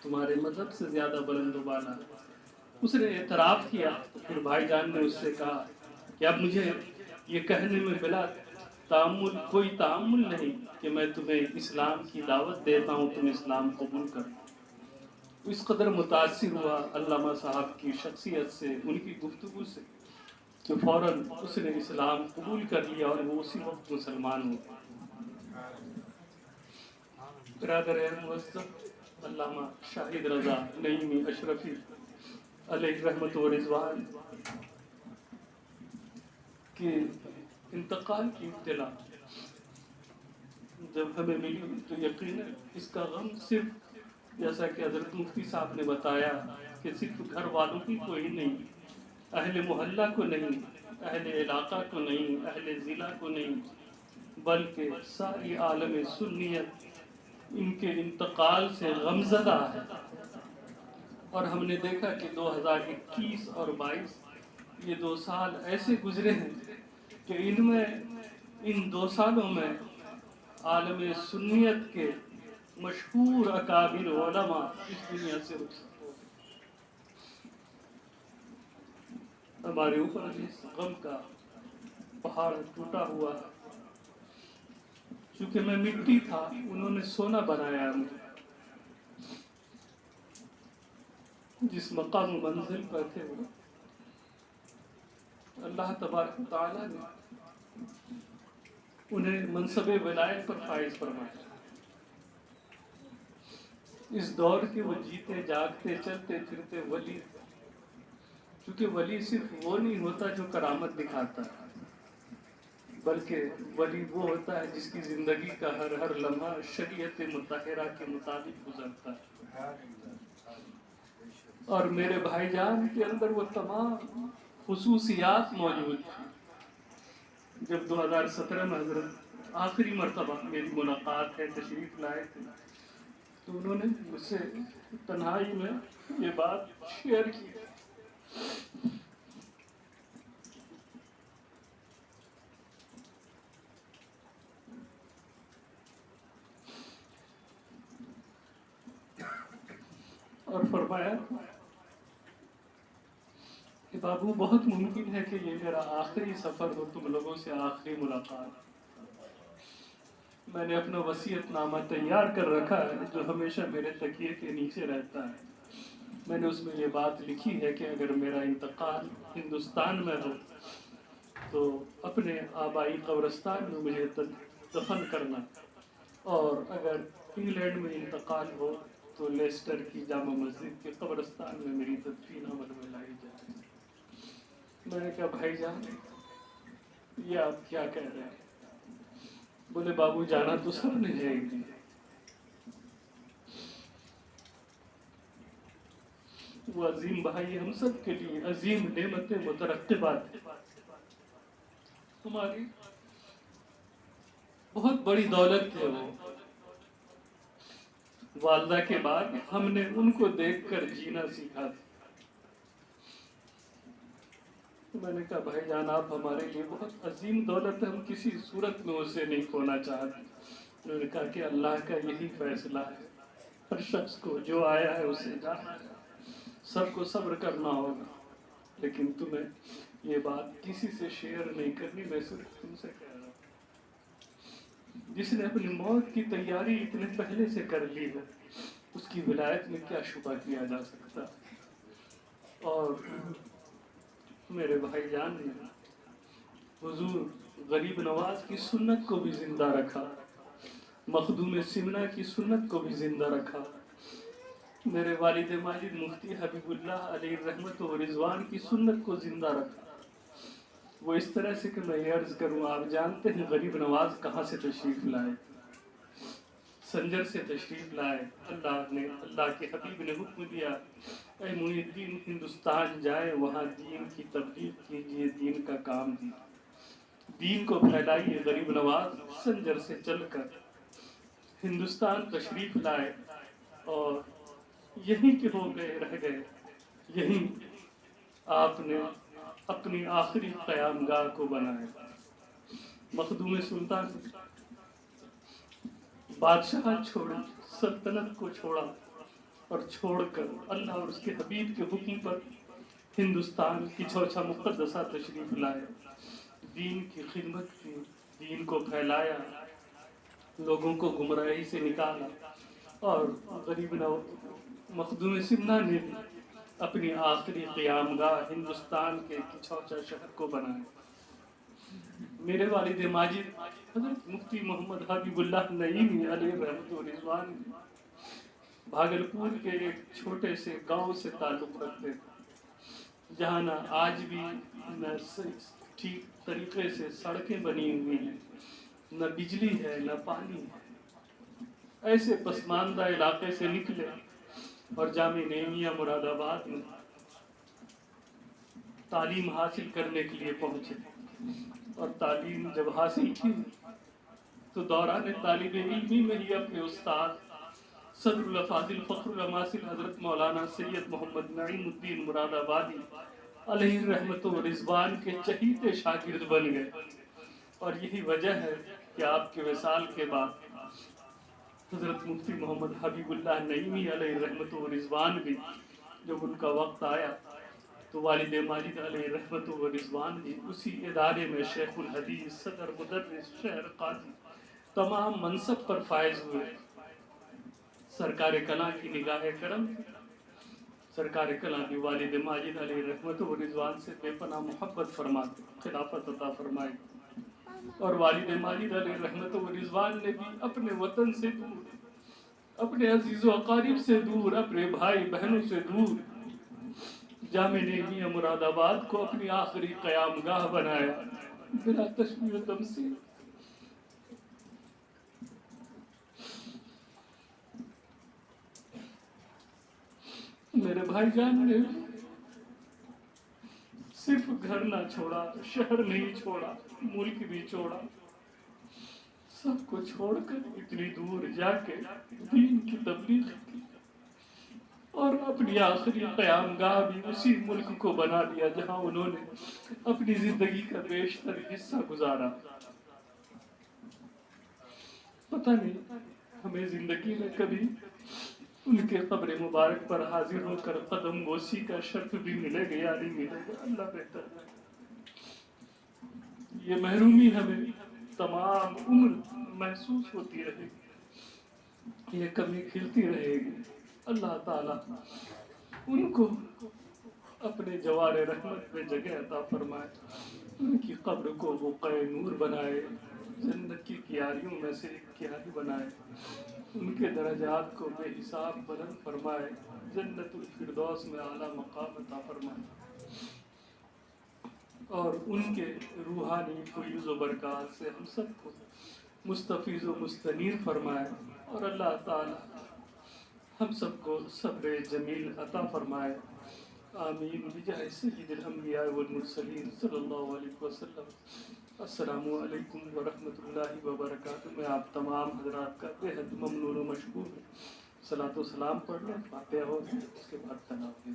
تمہارے مذہب سے زیادہ بلند و بالا. اس نے اعتراف کیا. پھر بھائی جان نے اس سے کہا کہ اب مجھے یہ کہنے میں بلا کوئی تعمل نہیں کہ میں تمہیں اسلام کی دعوت دیتا ہوں، تم اسلام قبول کرو. اس قدر متاثر ہوا علامہ صاحب کی شخصیت سے، ان کی گفتگو سے، کہ فوراً اس نے اسلام قبول کر لیا اور وہ اسی وقت مسلمان ہو گئے. برادر معزز علامہ شاہد رضا نعیمی اشرفی علیہ رحمت و رضوان کے انتقال کی اطلاع جب ہمیں ملی تو یقیناً اس کا غم صرف، جیسا کہ حضرت مفتی صاحب نے بتایا، کہ صرف گھر والوں کی کوئی نہیں، اہل محلہ کو نہیں، اہل علاقہ کو نہیں، اہل ضلع کو نہیں، بلکہ ساری عالم سنیت ان کے انتقال سے غمزدہ ہے. اور ہم نے دیکھا کہ 2021 اور 22 یہ 2 سال ایسے گزرے ہیں کہ ان 2 سالوں میں عالم سنیت کے مشہور اکابر علماء اس دنیا سے رخصت ہو گئے. ہمارے اوپر اس غم کا پہاڑ ٹوٹا ہوا ہے. چونکہ میں مٹی تھا، انہوں نے سونا بنایا مجھے. جس مقام و منزل پر تھے وہ اللہ تبارک و تعالیٰ نے انہیں منصب ولایت پر فائز فرمایا. اس دور کے وہ جیتے جاگتے چلتے پھرتے ولی تھے. چونکہ ولی صرف وہ نہیں ہوتا جو کرامت دکھاتا ہے، بلکہ ولی وہ ہوتا ہے جس کی زندگی کا ہر لمحہ شریعت مطہرہ کے مطابق گزرتا ہے. اور میرے بھائی جان کے اندر وہ تمام خصوصیات موجود تھیں. جب 2017 میں حضرت آخری مرتبہ میری ملاقات ہے، تشریف لائے تھے، تو انہوں نے مجھ سے تنہائی میں یہ بات شیئر کی. اور فرمایا کہ بابو بہت ممکن ہے کہ یہ میرا آخری سفر ہو، تم لوگوں سے آخری ملاقات. میں نے اپنا وصیت نامہ تیار کر رکھا ہے جو ہمیشہ میرے تکیے کے نیچے رہتا ہے. میں نے اس میں یہ بات لکھی ہے کہ اگر میرا انتقال ہندوستان میں ہو تو اپنے آبائی قبرستان میں مجھے دفن کرنا، اور اگر انگلینڈ میں انتقال ہو تو لیسٹر کی جامع مسجد کے قبرستان میں میری تدفین عمل میں لائی جائے. میں نے کہا بھائی جان یہ آپ کیا کہہ رہے ہیں؟ بولے بابو جانا تو سب نے ہے ایک دن. وہ عظیم بھائی ہم سب کے لیے عظیم نعمت مترقبات ہماری بہت بڑی دولت ہے. وہ والدہ کے بعد ہم نے ان کو دیکھ کر جینا سیکھا تھا. میں نے کہا بھائی جان آپ ہمارے لیے بہت عظیم دولت ہے، ہم کسی صورت میں اسے نہیں کھونا چاہتے. انہوں نے کہا کہ اللہ کا یہی فیصلہ ہے، ہر شخص کو جو آیا ہے اسے جانا ہے، سب کو صبر کرنا ہوگا. لیکن تمہیں یہ بات کسی سے شیئر نہیں کرنی، میں صرف تم سے کہہ رہا ہوں. جس نے اپنی موت کی تیاری اتنے پہلے سے کر لی ہے اس کی ولایت میں کیا شبہ کیا جا سکتا. اور میرے بھائی جان نے حضور غریب نواز کی سنت کو بھی زندہ رکھا، مخدوم سمنا کی سنت کو بھی زندہ رکھا. میرے والد ماجد مفتی حبیب اللہ علیہ رحمت و رضوان کی سنت کو زندہ رکھا. وہ اس طرح سے کہ میں یہ عرض کروں، آپ جانتے ہیں غریب نواز کہاں سے تشریف لائے؟ سنجر سے تشریف لائے. اللہ کے حبیب نے حکم دیا اے معین الدین ہندوستان جائے، وہاں دین کی تبلیغ کیجیے، دین کا کام دیجیے، دین کو پھیلائیے. غریب نواز سنجر سے چل کر ہندوستان تشریف لائے اور یہیں کے ہو گئے، رہ گئے. یہیں آپ نے اپنی آخری قیام گاہ کو بنایا. مخدوم سلطان بادشاہ چھوڑی، سلطنت کو چھوڑا، اور چھوڑ کر اللہ اور اس کے حبیب کے حکم پر ہندوستان کی چھوچا مقدسہ تشریف لائے، دین کی خدمت کی، دین کو پھیلایا، لوگوں کو گمراہی سے نکالا، اور غریب مخدوم سمنا نے بھی اپنی آخری قیام گاہ ہندوستان کے کچھوچا شہر کو بنایا۔ میرے والد ماجد حضرت مفتی محمد حبیب اللہ نعیمی علیہ رحمت و رضوان بھاگلپور کے ایک چھوٹے سے گاؤں سے تعلق رکھتے تھے، جہاں نہ آج بھی نہ ٹھیک طریقے سے سڑکیں بنی ہوئی ہیں، نہ بجلی ہے نہ پانی ہے۔ ایسے پسماندہ علاقے سے نکلے اور جامعہ نعیمیہ مراد آباد میں تعلیم حاصل کرنے کے لیے پہنچے، اور تعلیم جب حاصل کی تو دوران طالب علمی میں ہی اپنے استاد صدر الافاضل فخر الاماثل حضرت مولانا سید محمد نعیم الدین مراد آبادی علیہ رحمت و رضوان کے چہیتے شاگرد بن گئے۔ اور یہی وجہ ہے کہ آپ کے وصال کے بعد حضرت مفتی محمد حبیب اللہ نعیمی علیہ رحمت و رضوان بھی جب ان کا وقت آیا تو والد ماجد علیہ رحمت و رضوان بھی اسی ادارے میں شیخ الحدیث، صدر، مدرس، شہر قاضی تمام منصب پر فائز ہوئے۔ سرکار کلاں کی نگاہ کرم، سرکار کلاں بھی والد ماجد علیہ رحمت و رضوان سے بے پناہ محبت فرماتے، خلافت عطا فرمائی، اور والد ماجد علیہ رحمت و رضوان نے بھی اپنے وطن سے دور، اپنے عزیز و اقارب سے دور، اپنے بھائی بہنوں سے دور جامعہ نعیمیہ مراد آباد کو اپنی آخری قیام گاہ بنایا، بلا تشبیہ و تمثیل۔ میرے بھائی جان نے صرف گھر نہ چھوڑا، شہر نہیں چھوڑا، ملک بھی چھوڑا، سب کو چھوڑ کر اتنی دور جا کے دین کی تبلیغ کی، اور اپنی آخری قیام گاہ بھی اسی ملک کو بنا دیا جہاں انہوں نے اپنی زندگی کا بیشتر حصہ گزارا۔ پتہ نہیں ہمیں زندگی میں کبھی ان کے قبر مبارک پر حاضر ہو کر قدم بوسی کا شرف بھی ملے گا یا نہیں ملے گا، اللہ بہتر ہے۔ یہ محرومی ہمیں تمام عمر محسوس ہوتی رہے گی، یہ کمی کھلتی رہے گی۔ اللہ تعالیٰ ان کو اپنے جوار رحمت میں جگہ عطا فرمائے، ان کی قبر کو بقع نور بنائے، جنت کی کیاریوں میں سے ایک کیاری بنائے، ان کے درجات کو بے حساب بلند فرمائے، جنت الفردوس میں اعلیٰ مقام عطا فرمائے، اور ان کے روحانی فیوز و برکات سے ہم سب کو مستفیض و مستنیر فرمائے، اور اللہ تعالی ہم سب کو صبر جمیل عطا فرمائے۔ آمین بجاہ سید الانبیاء والمرسلین صلی اللہ علیہ وسلم۔ السلام علیکم ورحمۃ اللہ وبرکاتہ۔ میں آپ تمام حضرات کا بے حد ممنون و مشکور ہوں۔ صلاۃ و سلام پڑھ لیں، فاتحہ ہو جائے، اس کے بعد تناول